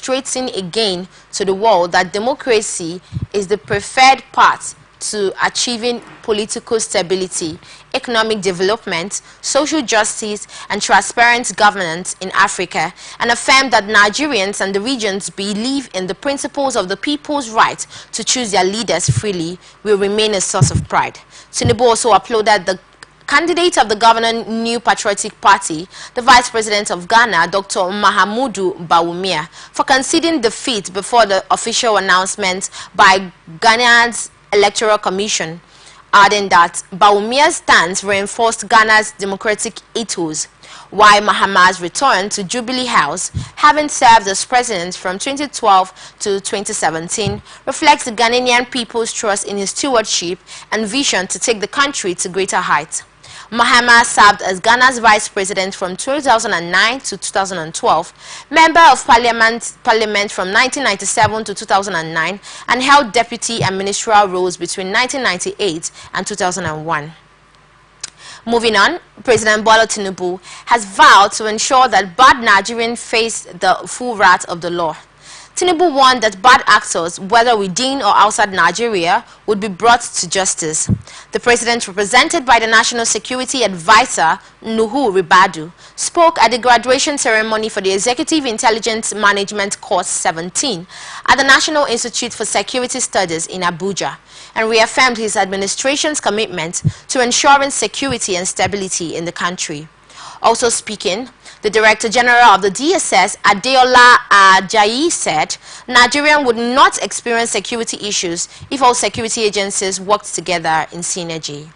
demonstrating again to the world that democracy is the preferred path to achieving political stability, economic development, social justice, and transparent governance in Africa, and affirmed that Nigerians and the regions believe in the principles of the people's right to choose their leaders freely will remain a source of pride. Tinubu also applauded the candidate of the governing New Patriotic Party, the Vice President of Ghana, Dr. Mahamudu Bawumia, for conceding defeat before the official announcement by Ghana's Electoral Commission, adding that Bawumia's stance reinforced Ghana's democratic ethos, while Mahama's return to Jubilee House, having served as president from 2012 to 2017, reflects the Ghanaian people's trust in his stewardship and vision to take the country to greater heights. Mahama served as Ghana's vice president from 2009 to 2012, member of parliament from 1997 to 2009, and held deputy and ministerial roles between 1998 and 2001. Moving on, President Bola Tinubu has vowed to ensure that bad Nigerians face the full wrath of the law. Tinubu warned that bad actors, whether within or outside Nigeria, would be brought to justice. The president, represented by the National Security Advisor, Nuhu Ribadu, spoke at the graduation ceremony for the Executive Intelligence Management Course 17 at the National Institute for Security Studies in Abuja, and reaffirmed his administration's commitment to ensuring security and stability in the country. Also speaking, the Director General of the DSS, Adeola Ajayi, said Nigeria would not experience security issues if all security agencies worked together in synergy.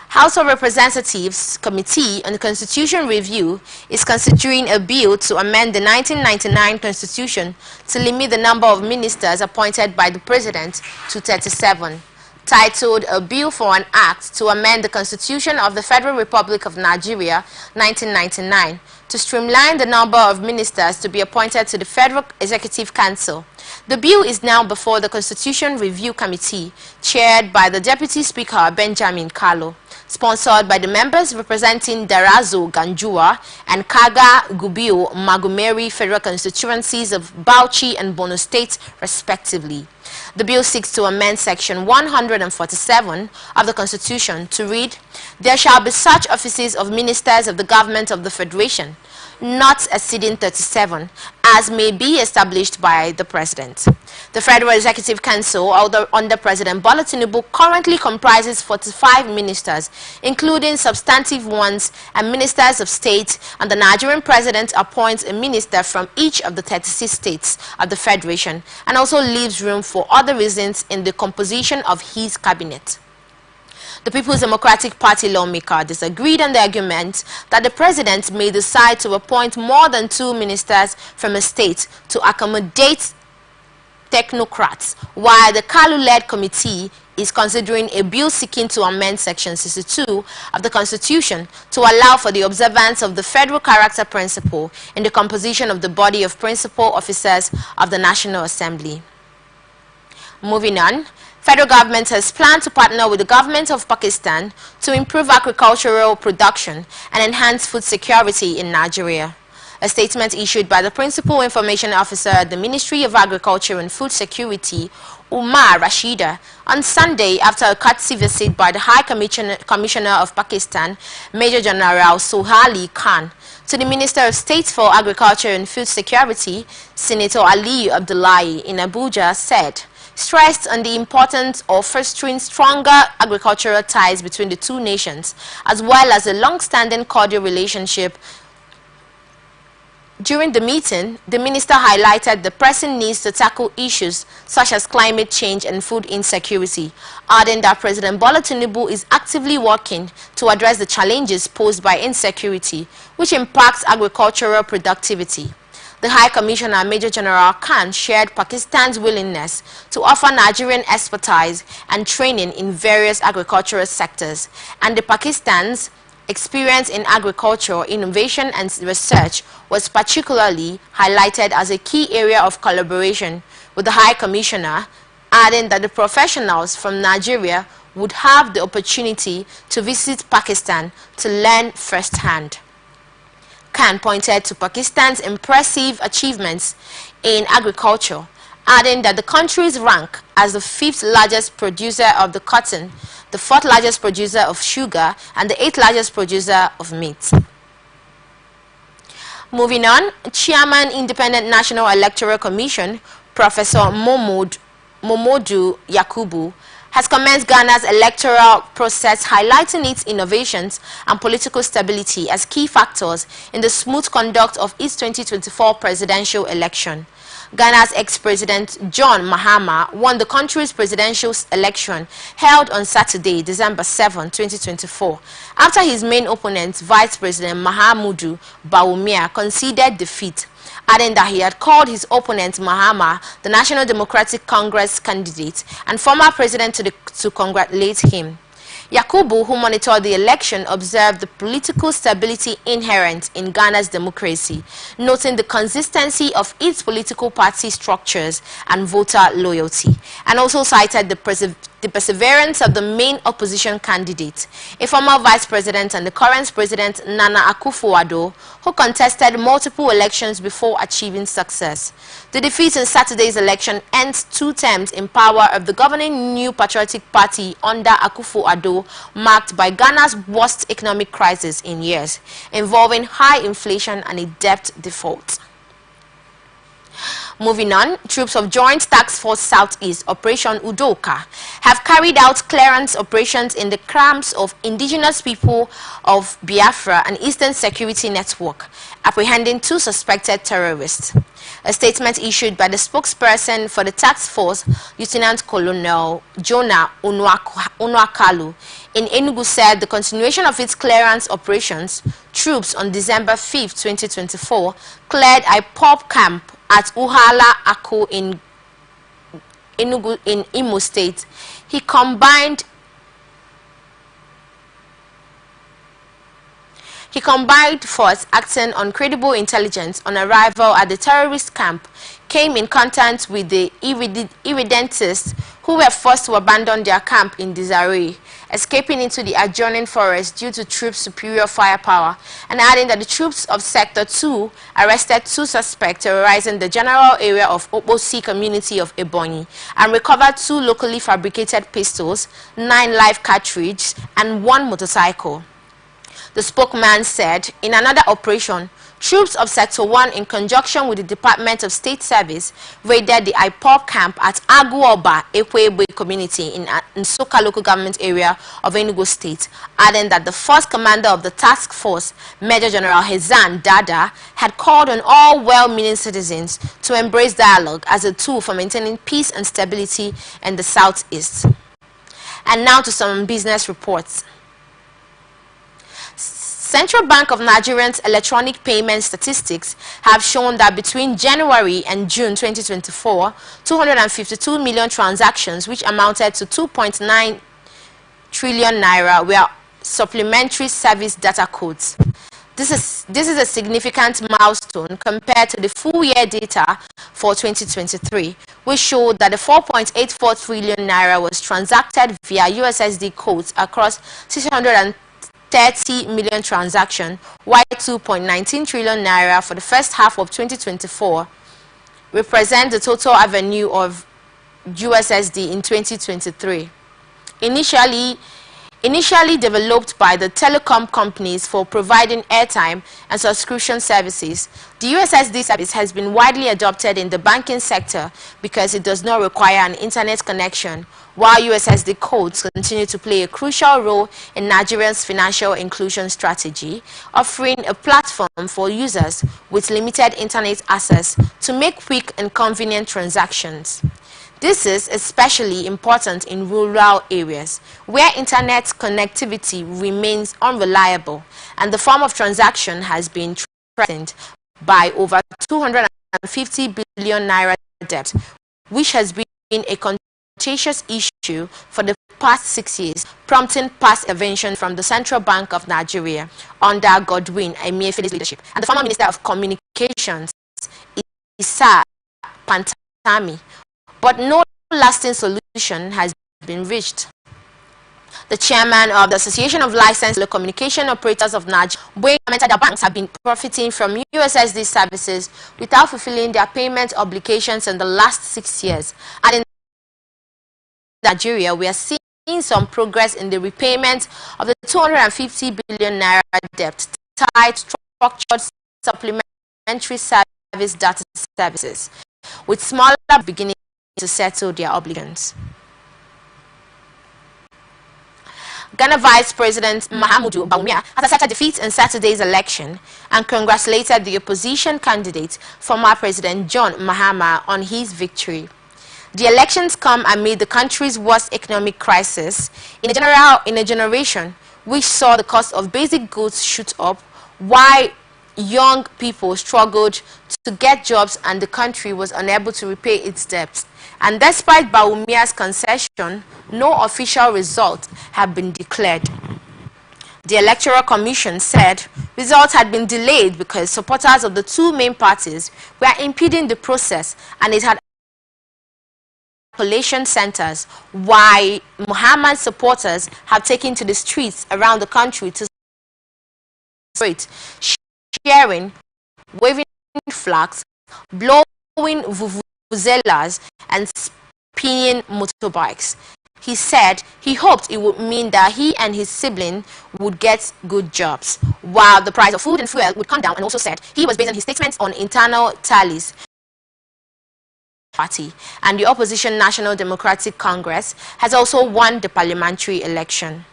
House of Representatives Committee on Constitution Review is considering a bill to amend the 1999 Constitution to limit the number of ministers appointed by the President to 37. Titled A Bill for an Act to Amend the Constitution of the Federal Republic of Nigeria, 1999, to streamline the number of ministers to be appointed to the Federal Executive Council. The bill is now before the Constitution Review Committee, chaired by the Deputy Speaker Benjamin Kalu, sponsored by the members representing Darazo Ganjua and Kaga Gubio Magumeri federal constituencies of Bauchi and Borno State, respectively. The bill seeks to amend Section 147 of the Constitution to read, "There shall be such offices of ministers of the government of the Federation, not exceeding 37, as may be established by the President." The Federal Executive Council, under President Bola Tinubu, currently comprises 45 ministers, including substantive ones and ministers of state, and the Nigerian President appoints a minister from each of the 36 states of the Federation, and also leaves room for other reasons in the composition of his cabinet. The People's Democratic Party lawmaker disagreed on the argument that the president may decide to appoint more than 2 ministers from a state to accommodate technocrats, while the Kalu-led committee is considering a bill seeking to amend Section 62 of the Constitution to allow for the observance of the federal character principle in the composition of the body of principal officers of the National Assembly. Moving on, federal government has planned to partner with the government of Pakistan to improve agricultural production and enhance food security in Nigeria. A statement issued by the Principal Information Officer at the Ministry of Agriculture and Food Security, Umar Rashida, on Sunday after a courtesy visit by the High Commissioner of Pakistan, Major General Sohaili Khan, to the Minister of State for Agriculture and Food Security, Senator Ali Abdullahi, in Abuja, said, stressed on the importance of fostering stronger agricultural ties between the two nations, as well as a long-standing cordial relationship. During the meeting, the minister highlighted the pressing needs to tackle issues such as climate change and food insecurity, adding that President Bola Tinubu is actively working to address the challenges posed by insecurity, which impacts agricultural productivity. The High Commissioner, Major General Khan, shared Pakistan's willingness to offer Nigerian expertise and training in various agricultural sectors, and the Pakistan's experience in agriculture, innovation and research was particularly highlighted as a key area of collaboration with the High Commissioner, adding that the professionals from Nigeria would have the opportunity to visit Pakistan to learn firsthand. Khan pointed to Pakistan's impressive achievements in agriculture, adding that the country's rank as the 5th largest producer of the cotton, the 4th largest producer of sugar, and the 8th largest producer of meat. Moving on, Chairman Independent National Electoral Commission, Professor Momodu Yakubu, has commenced Ghana's electoral process, highlighting its innovations and political stability as key factors in the smooth conduct of its 2024 presidential election. Ghana's ex-president John Mahama won the country's presidential election held on Saturday, December 7, 2024, after his main opponent, Vice President Mahamudu Bawumia, conceded defeat, adding that he had called his opponent Mahama the National Democratic Congress candidate and former president to congratulate him. Yakubu, who monitored the election, observed the political stability inherent in Ghana's democracy, noting the consistency of its political party structures and voter loyalty, and also cited the perseverance of the main opposition candidate, a former vice president and the current president Nana Akufo-Addo, who contested multiple elections before achieving success. The defeat in Saturday's election ends 2 terms in power of the governing New Patriotic Party under Akufo-Addo, marked by Ghana's worst economic crisis in years, involving high inflation and a debt default. Moving on, troops of Joint Task Force Southeast, Operation Udoka, have carried out clearance operations in the camps of indigenous people of Biafra and Eastern Security Network, apprehending 2 suspected terrorists. A statement issued by the spokesperson for the task force, Lieutenant Colonel Jonah Unwakalu, in Enugu said the continuation of its clearance operations, troops on December 5, 2024, cleared a IPOB camp at Uhala Ako in Enugu in Imo State. He combined force acting on credible intelligence on arrival at the terrorist camp came in contact with the irredentists who were forced to abandon their camp in disarray, escaping into the adjoining forest due to troops' superior firepower, and adding that the troops of Sector 2 arrested 2 suspects terrorizing the general area of Obosi community of Ebonyi and recovered 2 locally fabricated pistols, 9 live cartridges, and 1 motorcycle. The spokesman said, in another operation, troops of Sector 1 in conjunction with the Department of State Service raided the IPOB camp at Aguoba Ekwebe community in Nsoka local government area of Enugu State, adding that the first commander of the task force, Major General Hezan Dada, had called on all well-meaning citizens to embrace dialogue as a tool for maintaining peace and stability in the southeast. And now to some business reports. Central Bank of Nigeria's electronic payment statistics have shown that between January and June 2024, 252 million transactions, which amounted to 2.9 trillion naira, were supplementary service data codes. This is a significant milestone compared to the full-year data for 2023, which showed that the 4.84 trillion naira was transacted via USSD codes across 630 million transactions, while 2.19 trillion naira for the first half of 2024 represent the total revenue of USSD in 2023. Initially developed by the telecom companies for providing airtime and subscription services, the USSD service has been widely adopted in the banking sector because it does not require an internet connection, while USSD codes continue to play a crucial role in Nigeria's financial inclusion strategy, offering a platform for users with limited internet access to make quick and convenient transactions. This is especially important in rural areas where internet connectivity remains unreliable and the form of transaction has been threatened by over 250 billion naira debt, which has been a contentious issue for the past 6 years, prompting past intervention from the Central Bank of Nigeria under Godwin Emefiele's leadership and the former Minister of Communications, Issa Pantami. But no lasting solution has been reached. The chairman of the Association of Licensed Telecommunication Operators of Nigeria commented that banks have been profiting from USSD services without fulfilling their payment obligations in the last 6 years. And in Nigeria, we are seeing some progress in the repayment of the 250 billion naira debt tied to structured supplementary service data services, with smaller beginning to settle their obligations. Ghana Vice President Mahamudu Bawumia has accepted defeat in Saturday's election and congratulated the opposition candidate, former President John Mahama, on his victory. The elections come amid the country's worst economic crisis in a generation which saw the cost of basic goods shoot up, while young people struggled to get jobs and the country was unable to repay its debts. And despite Bawumia's concession, no official results have been declared. The Electoral Commission said results had been delayed because supporters of the two main parties were impeding the process, and it had collation centers, while Muhammad's supporters have taken to the streets around the country to celebrate, cheering, waving flags, blowing vuvuzelas, and spinning motorbikes. He said he hoped it would mean that he and his sibling would get good jobs, while the price of food and fuel would come down, and also said he was basing his statements on internal tallies. Party and the opposition National Democratic Congress has also won the parliamentary election.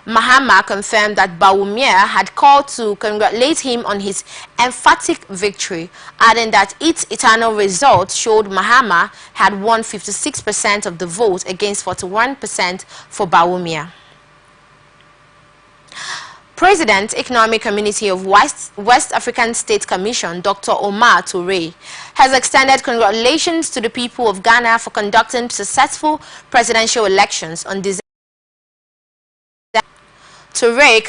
Mahama confirmed that Bawumia had called to congratulate him on his emphatic victory, adding that its internal results showed Mahama had won 56% of the vote against 41% for Bawumia. President, Economic Community of West African State Commission, Dr. Omar Toure, has extended congratulations to the people of Ghana for conducting successful presidential elections on December. Toure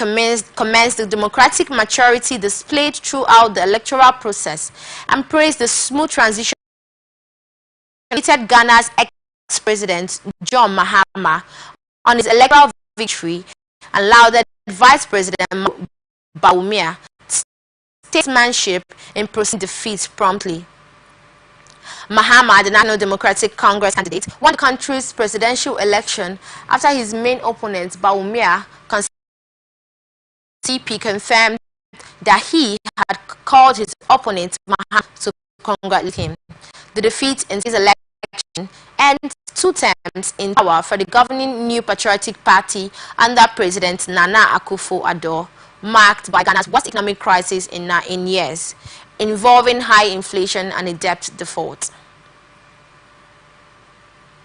commended the democratic maturity displayed throughout the electoral process and praised the smooth transition of Ghana's ex-president John Mahama on his electoral victory, and lauded Vice President Bawumia statesmanship in proceeding defeat promptly. Mahama, the National Democratic Congress candidate, won the country's presidential election after his main opponent Bawumia CP confirmed that he had called his opponent Mahama to congratulate him. The defeat in his election ends 2 terms in power for the governing New Patriotic Party under President Nana Akufo-Addo, marked by Ghana's worst economic crisis in years, involving high inflation and a debt default.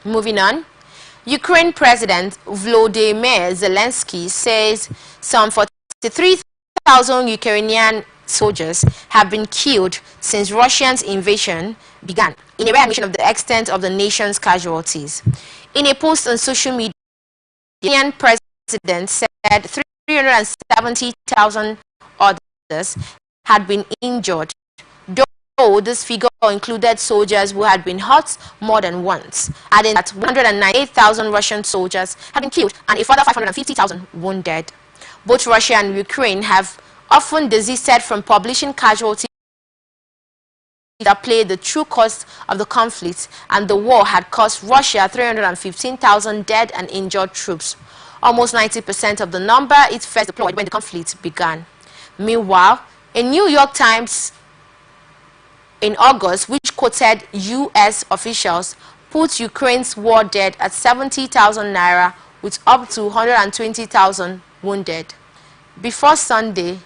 Moving on, Ukraine President Volodymyr Zelensky says some 43,000 Ukrainian soldiers have been killed since Russia's invasion began, in a recognition of the extent of the nation's casualties. In a post on social media, the Ukrainian president said 370,000 others had been injured, though this figure included soldiers who had been hurt more than once, adding that 198,000 Russian soldiers had been killed and a further 550,000 wounded. Both Russia and Ukraine have often desisted from publishing casualties that play the true cost of the conflict, and the war had cost Russia 315,000 dead and injured troops, almost 90% of the number it first deployed when the conflict began. Meanwhile, a New York Times in August, which quoted U.S. officials, put Ukraine's war dead at 70,000 naira with up to 120,000 wounded. Before Sunday,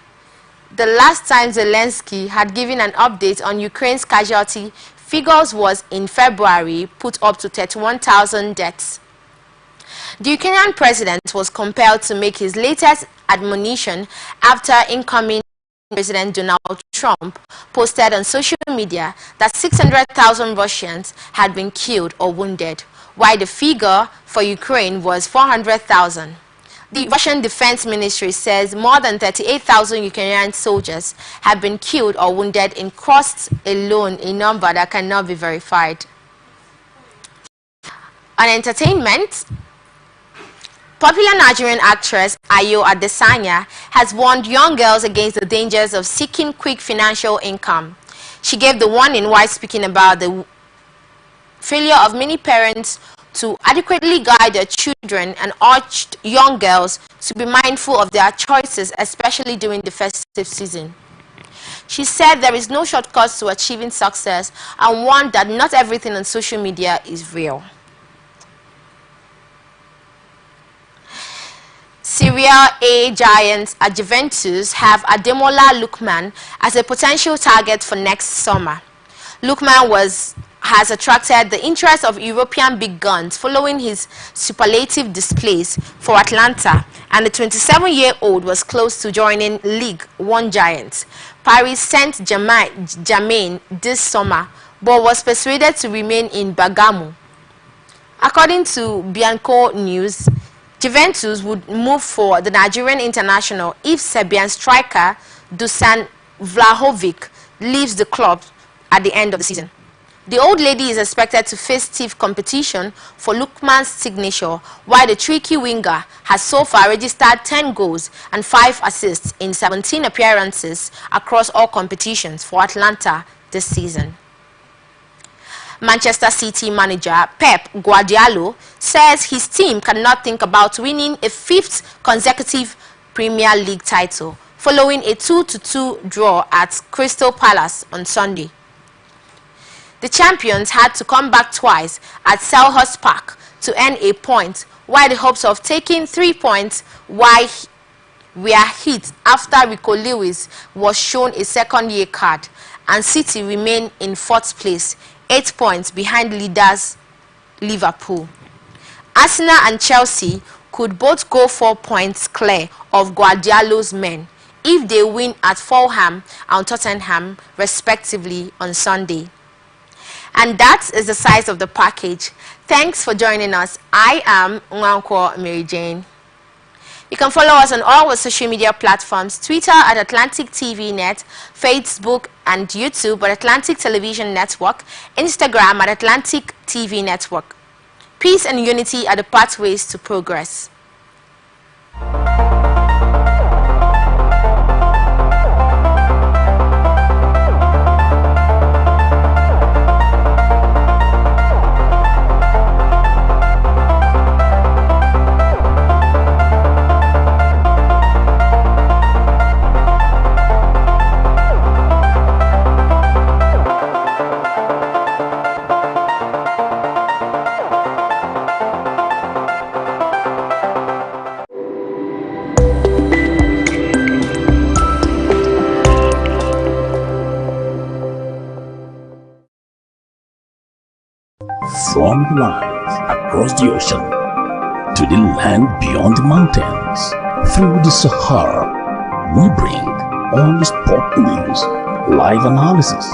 the last time Zelensky had given an update on Ukraine's casualty figures was in February, put up to 31,000 deaths. The Ukrainian president was compelled to make his latest admonition after incoming President Donald Trump posted on social media that 600,000 Russians had been killed or wounded, while the figure for Ukraine was 400,000. The Russian Defense Ministry says more than 38,000 Ukrainian soldiers have been killed or wounded in Kursk alone, a number that cannot be verified. On entertainment, Popular Nigerian actress Ayo Adesanya has warned young girls against the dangers of seeking quick financial income. She gave the warning while speaking about the failure of many parents to adequately guide their children and urged young girls to be mindful of their choices, especially during the festive season. She said there is no shortcut to achieving success and warned that not everything on social media is real. Serie A giants at Juventus have Ademola Lookman as a potential target for next summer. Lookman has attracted the interest of European big guns following his superlative displays for Atlanta, and the 27-year-old was close to joining League One giants Paris Saint-Germain this summer, but was persuaded to remain in Bergamo. According to Bianco News, Juventus would move for the Nigerian international if Serbian striker Dusan Vlahovic leaves the club at the end of the season. The old lady is expected to face stiff competition for Lookman's signature, while the tricky winger has so far registered 10 goals and 5 assists in 17 appearances across all competitions for Atlanta this season. Manchester City manager Pep Guardiola says his team cannot think about winning a 5th consecutive Premier League title following a 2-2 draw at Crystal Palace on Sunday. The champions had to come back twice at Selhurst Park to earn a point, while the hopes of taking 3 points were hit after Rico Lewis was shown a second-year card, and City remain in 4th place, 8 points behind leaders Liverpool. Arsenal and Chelsea could both go 4 points clear of Guardiola's men if they win at Fulham and Tottenham respectively on Sunday. And that is the size of the package. Thanks for joining us. I am Nwankwo Mary Jane. You can follow us on all our social media platforms: Twitter at Atlantic TV Net, Facebook and YouTube at Atlantic Television Network, Instagram at Atlantic TV Network. Peace and unity are the pathways to progress. From the lines across the ocean to the land beyond the mountains, through the Sahara, we bring all the sport news, live analysis,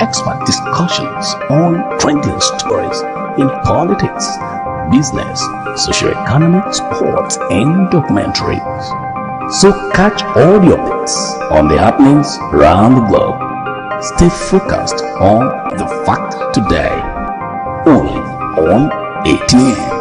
expert discussions on trending stories in politics, business, socio-economic, sports, and documentaries. So catch all the updates on the happenings around the globe. Stay focused on the fact today. Only on Atn.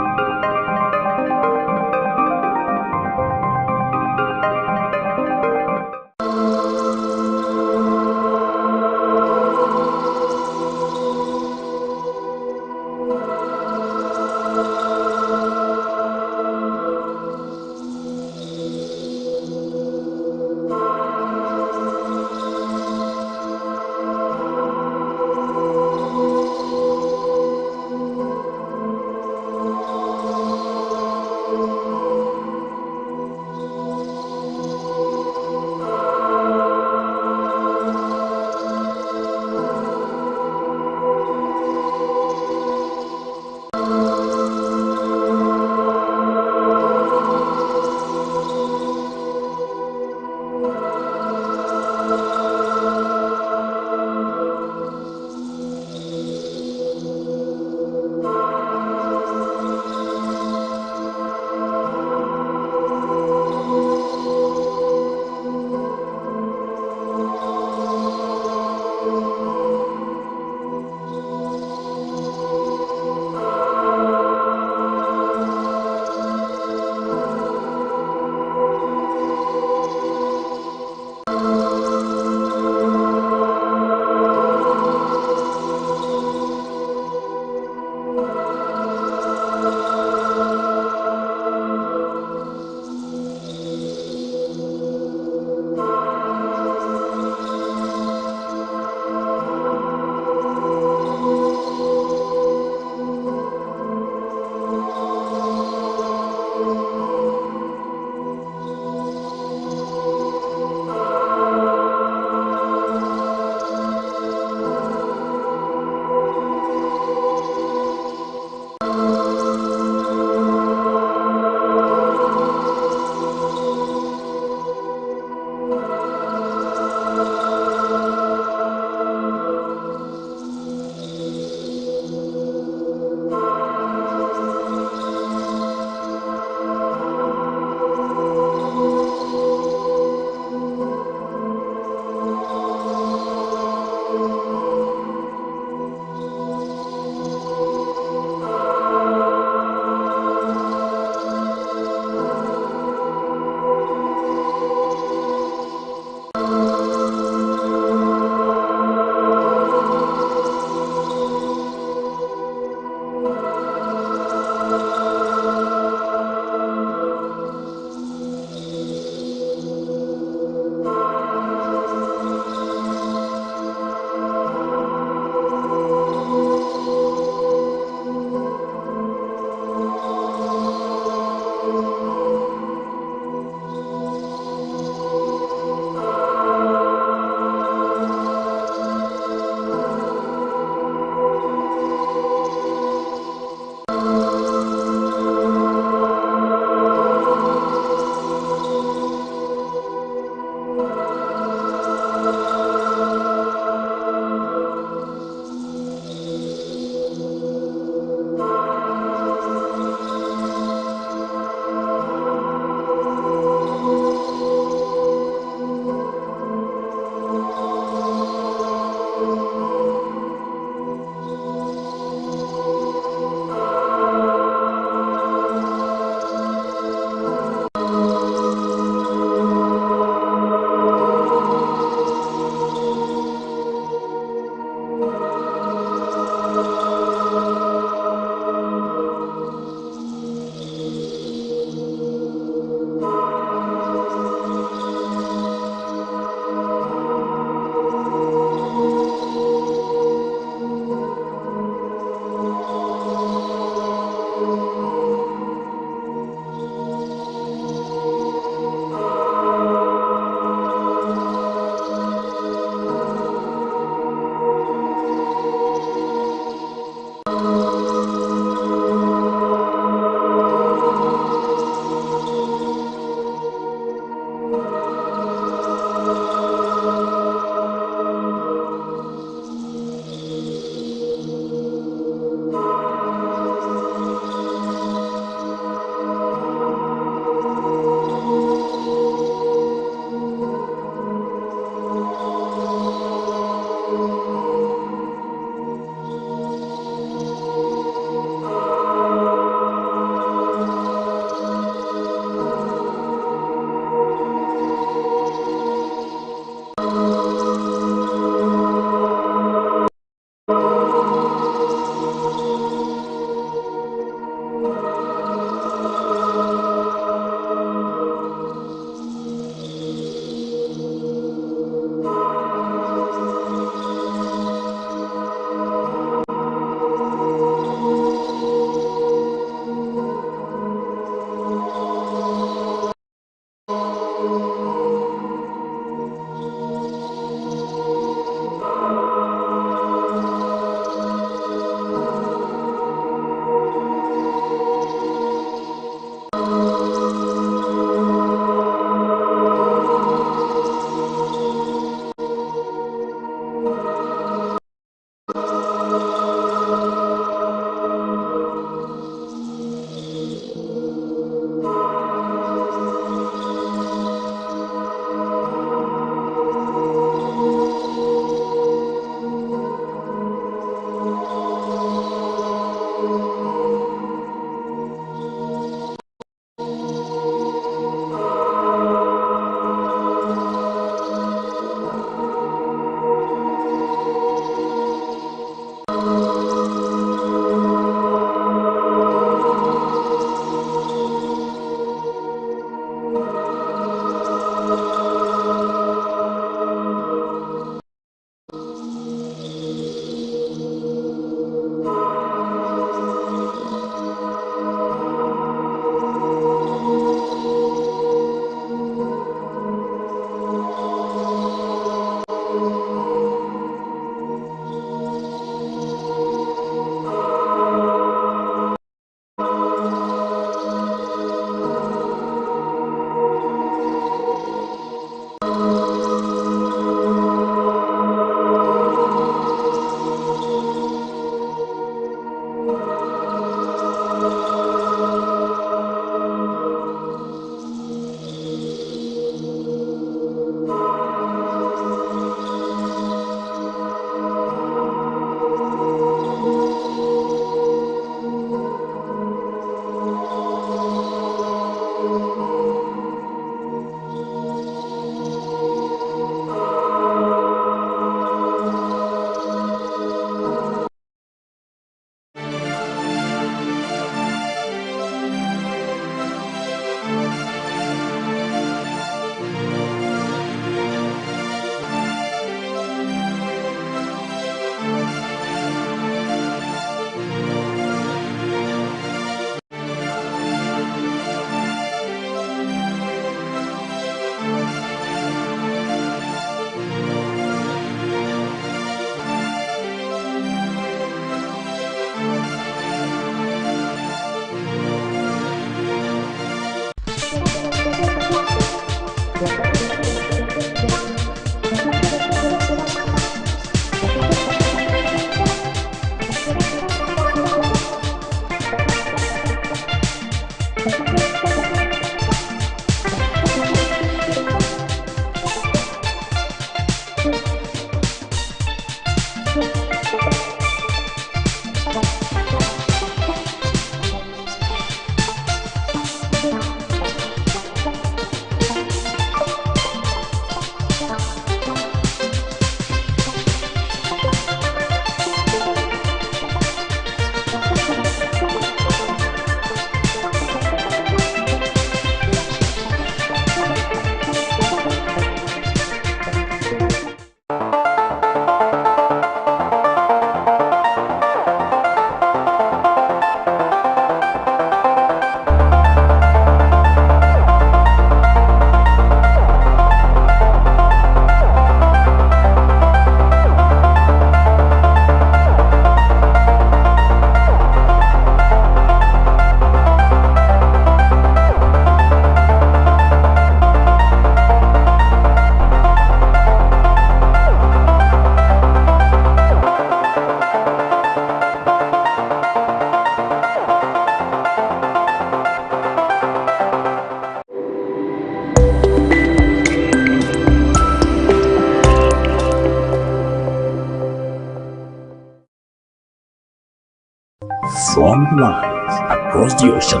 front lines across the ocean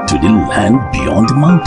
to the land beyond the mountains.